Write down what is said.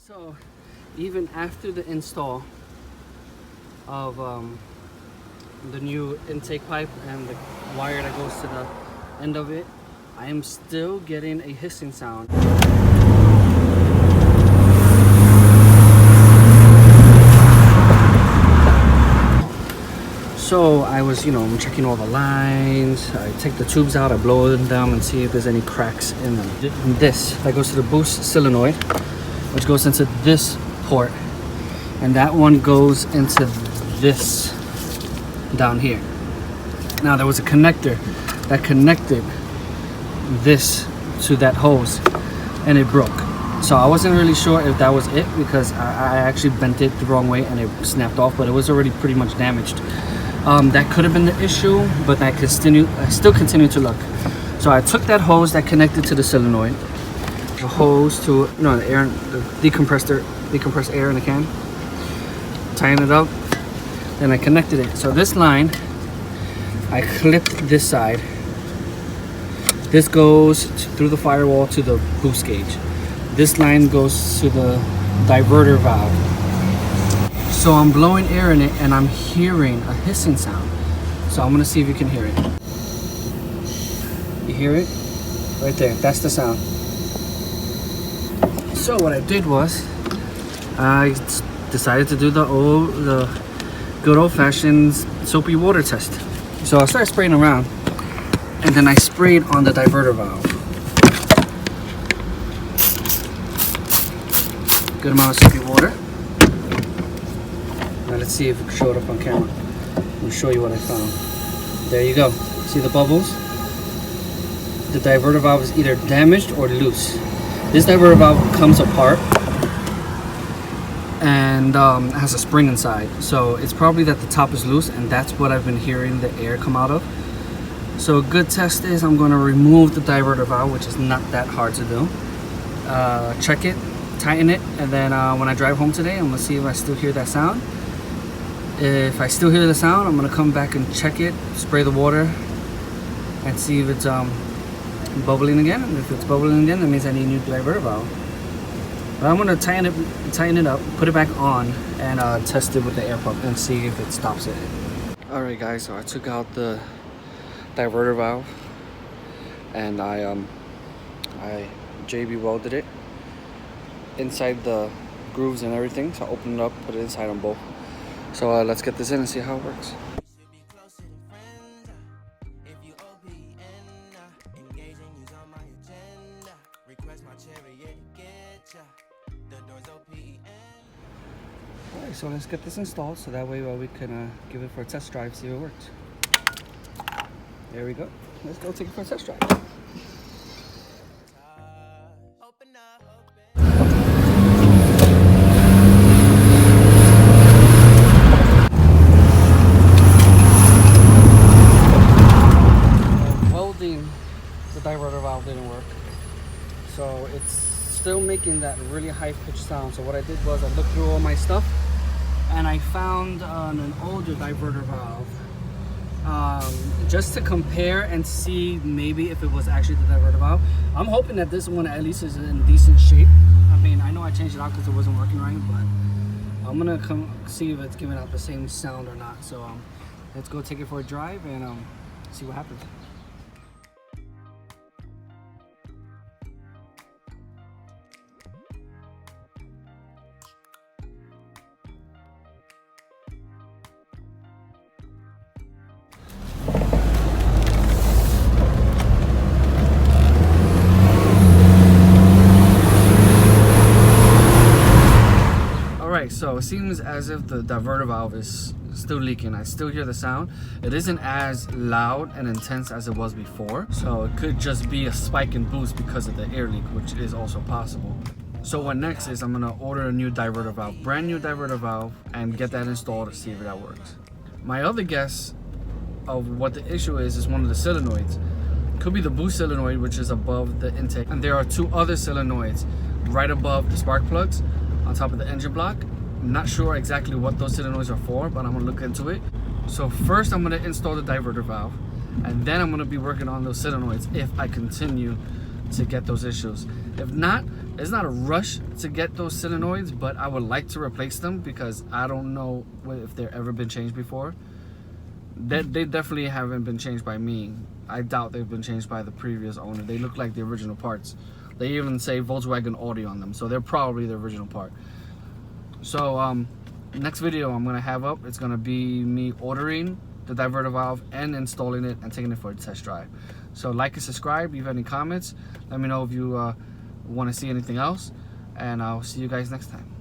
So even after the install of the new intake pipe and the wire that goes to the end of it, I am still getting a hissing sound. So I was, I'm checking all the lines. I take the tubes out, I blow them down and see if there's any cracks in them. This that goes to the boost solenoid, which goes into this port, and that one goes into this down here. Now there was a connector that connected this to that hose, and it broke. So I wasn't really sure if that was it, because I actually bent it the wrong way and it snapped off, but it was already pretty much damaged. That could have been the issue, but I still continue to look. So I took that hose that connected to the solenoid, the hose to the air, the decompressed air in the can, tying it up, then I connected it. So this line, I clipped this side. This goes through the firewall to the boost gauge. This line goes to the diverter valve. So I'm blowing air in it and I'm hearing a hissing sound. So I'm gonna see if you can hear it. You hear it? Right there, that's the sound. So what I did was, I decided to do the good old-fashioned soapy water test. So I started spraying around, and then I sprayed on the diverter valve. Good amount of soapy water. Now let's see if it showed up on camera. I'll show you what I found. There you go. See the bubbles? The diverter valve is either damaged or loose. This diverter valve comes apart and has a spring inside. So it's probably that the top is loose, and that's what I've been hearing the air come out of. So a good test is I'm going to remove the diverter valve, which is not that hard to do. Check it, tighten it, and then when I drive home today, I'm going to see if I still hear that sound. If I still hear the sound, I'm going to come back and check it, spray the water, and see if it's bubbling again. And if it's bubbling again, that means I need a new diverter valve. But I'm going to tighten it up, put it back on, and test it with the air pump and see if it stops it. Alright guys, so I took out the diverter valve and I JB welded it inside the grooves and everything. So I opened it up, put it inside on both. So let's get this in and see how it works. Alright, so let's get this installed so that way we can give it for a test drive, see if it works. There we go. Let's go take it for a test drive. Welding the diverter valve didn't work, so it's still making that really high-pitched sound. So what I did was I looked through all my stuff and I found an older diverter valve, just to compare and see maybe if it was actually the diverter valve. I'm hoping that this one at least is in decent shape. I mean, I know I changed it out because it wasn't working right, but I'm gonna come see if it's giving out the same sound or not. So let's go take it for a drive and see what happens. So it seems as if the diverter valve is still leaking. I still hear the sound. It isn't as loud and intense as it was before, so it could just be a spike in boost because of the air leak, which is also possible. So what next is I'm gonna order a new diverter valve, brand new diverter valve, and get that installed to see if that works. My other guess of what the issue is one of the solenoids. Could be the boost solenoid, which is above the intake, and there are two other solenoids right above the spark plugs on top of the engine block. I'm not sure exactly what those solenoids are for, but I'm gonna look into it. So first I'm gonna install the diverter valve, and then I'm gonna be working on those solenoids if I continue to get those issues. If not, it's not a rush to get those solenoids, but I would like to replace them because I don't know if they've ever been changed before. They definitely haven't been changed by me. I doubt they've been changed by the previous owner. They look like the original parts. They even say Volkswagen Audi on them, so they're probably the original part. So next video I'm gonna have up, it's gonna be me ordering the diverter valve and installing it and taking it for a test drive. So like and subscribe, leave any comments, let me know if you want to see anything else, and I'll see you guys next time.